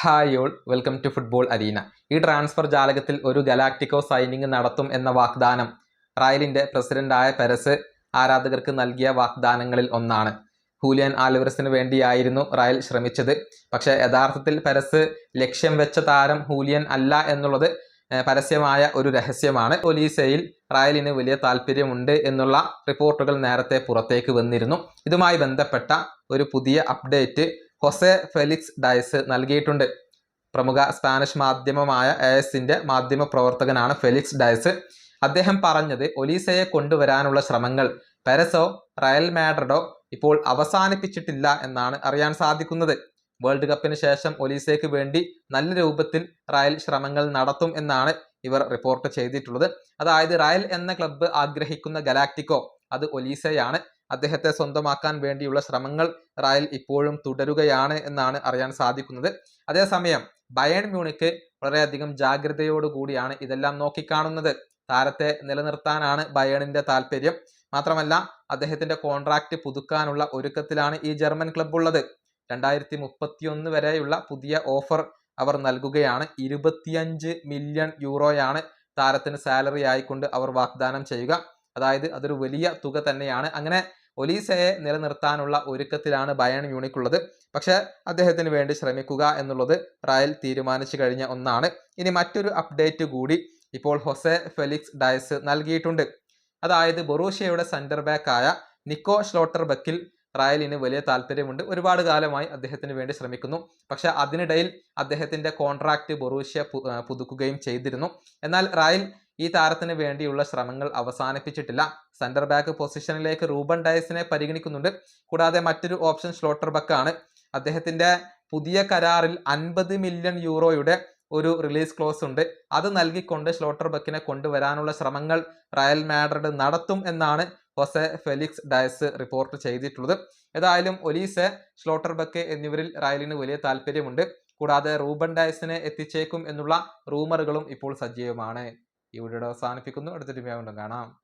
Hi all, welcome to football arena. ഈ transfer ജാലകത്തിൽ ഒരു ഗലാക്റ്റിക്കോ സൈനിങ് നടത്തും എന്ന വാഗ്ദാനം റയലിന്റെ പ്രസിഡന്റായ പെരസ് ആരാധകർക്ക് നൽകിയ വാഗ്ദാനങ്ങളിൽ ഒന്നാണ്. ഹൂലിയൻ ആൽവരസിന് വേണ്ടിയായിരുന്നു റയൽ ശ്രമിച്ചത്. പക്ഷേ യഥാർത്ഥത്തിൽ പെരസ് ലക്ഷ്യം വെച്ച താരം ഹൂലിയൻ അല്ല എന്നുള്ളത് പരസ്യമായ ഒരു രഹസ്യമാണ്. ഒലീസയിൽ റയലിന് വലിയ താല്പര്യമുണ്ട് എന്നുള്ള റിപ്പോർട്ടുകൾ നേരത്തെ പുറത്തേക്ക് വന്നിരുന്നു. ഇതുമായി ബന്ധപ്പെട്ട ഒരു പുതിയ അപ്ഡേറ്റ് ഹൊസെ ഫെലിക്സ് ഡയസ് നൽകിയിട്ടുണ്ട്. പ്രമുഖ സ്പാനിഷ് മാധ്യമമായ ASന്റെ മാധ്യമ പ്രവർത്തകനാണ് ഫെലിക്സ് ഡയസ്. അദ്ദേഹം പറഞ്ഞത് ഒലീസയെ കൊണ്ടുവരാനുള്ള ശ്രമങ്ങൾ പെരസോ റയൽ മാഡ്രിഡോ ഇപ്പോൾ അവസാനിപ്പിച്ചിട്ടില്ല എന്നാണ് അറിയാൻ സാധിക്കുന്നത്. വേൾഡ് കപ്പിന് ശേഷം ഒലീസയ്ക്ക് വേണ്ടി നല്ല രൂപത്തിൽ റയൽ ശ്രമങ്ങൾ നടത്തും എന്നാണ് ഇവർ റിപ്പോർട്ട് ചെയ്തിട്ടുള്ളത്. അതായത് റയൽ എന്ന ക്ലബ്ബ് ആഗ്രഹിക്കുന്ന ഗലാക്റ്റിക്കോ അത് ഒലീസയാണ്. അദ്ദേഹത്തെ സ്വന്തമാക്കാൻ വേണ്ടിയുള്ള ശ്രമങ്ങൾ റയൽ ഇപ്പോഴും തുടരുകയാണ് എന്നാണ് അറിയാൻ സാധിക്കുന്നത്. അതേസമയം ബയേൺ മ്യൂണിക്ക് വളരെയധികം ജാഗ്രതയോടുകൂടിയാണ് ഇതെല്ലാം നോക്കിക്കാണുന്നത്. താരത്തെ നിലനിർത്താനാണ് ബയേണിന്റെ താല്പര്യം. മാത്രമല്ല അദ്ദേഹത്തിന്റെ കോൺട്രാക്ട് പുതുക്കാനുള്ള ഒരുക്കത്തിലാണ് ഈ ജർമ്മൻ ക്ലബ്ബ് ഉള്ളത്. 2031 വരെയുള്ള പുതിയ ഓഫർ അവർ നൽകുകയാണ്. 25 മില്യൺ യൂറോയാണ് താരത്തിന് സാലറി ആയിക്കൊണ്ട് അവർ വാഗ്ദാനം ചെയ്യുക. അതായത് അതൊരു വലിയ തുക തന്നെയാണ്. അങ്ങനെ ഒലീസയെ നിലനിർത്താനുള്ള ഒരുക്കത്തിലാണ് ബയേൺ മ്യൂണിക് ഉള്ളത്. പക്ഷേ അദ്ദേഹത്തിന് വേണ്ടി ശ്രമിക്കുക എന്നുള്ളത് റയൽ തീരുമാനിച്ചു കഴിഞ്ഞ ഒന്നാണ്. ഇനി മറ്റൊരു അപ്ഡേറ്റ് കൂടി ഇപ്പോൾ ഹൊസെ ഫെലിക്സ് ഡയസ് നൽകിയിട്ടുണ്ട്. അതായത് ബൊറൂഷ്യയുടെ സെന്റർ ബാക്ക് ആയ നിക്കോ ഷ്ലോട്ടർബക്കിൽ റയലിന് വലിയ താല്പര്യമുണ്ട്. ഒരുപാട് കാലമായി അദ്ദേഹത്തിന് വേണ്ടി ശ്രമിക്കുന്നു. പക്ഷെ അതിനിടയിൽ അദ്ദേഹത്തിന്റെ കോൺട്രാക്ട് ബൊറൂഷ്യ പുതുക്കുകയും ചെയ്തിരുന്നു. എന്നാൽ റയൽ ഈ താരത്തിന് വേണ്ടിയുള്ള ശ്രമങ്ങൾ അവസാനിപ്പിച്ചിട്ടില്ല. സെന്റർ ബാക്ക് പൊസിഷനിലേക്ക് റൂബൻ ഡയസിനെ പരിഗണിക്കുന്നുണ്ട്. കൂടാതെ മറ്റൊരു ഓപ്ഷൻ ഷ്ലോട്ടർബക്കാണ്. അദ്ദേഹത്തിന്റെ പുതിയ കരാറിൽ 50 മില്യൺ യൂറോയുടെ ഒരു റിലീസ് ക്ലോസ് ഉണ്ട്. അത് നൽകിക്കൊണ്ട് ഷ്ലോട്ടർബക്കിനെ കൊണ്ടുവരാനുള്ള ശ്രമങ്ങൾ റയൽ മാഡ്രിഡ് നടത്തും എന്നാണ് ഹൊസെ ഫെലിക്സ് ഡയസ് റിപ്പോർട്ട് ചെയ്തിട്ടുള്ളത്. ഏതായാലും ഒലീസെ, ഷ്ലോട്ടർബക്ക് എന്നിവരിൽ റയലിന് വലിയ താല്പര്യമുണ്ട്. കൂടാതെ റൂബൻ ഡയസിനെ എത്തിച്ചേക്കും എന്നുള്ള റൂമറുകളും ഇപ്പോൾ സജീവമാണ്. ഈ വീഡിയോ അവസാനിപ്പിക്കുന്നു. അടുത്തൊരു വീഡിയോ കാണാം.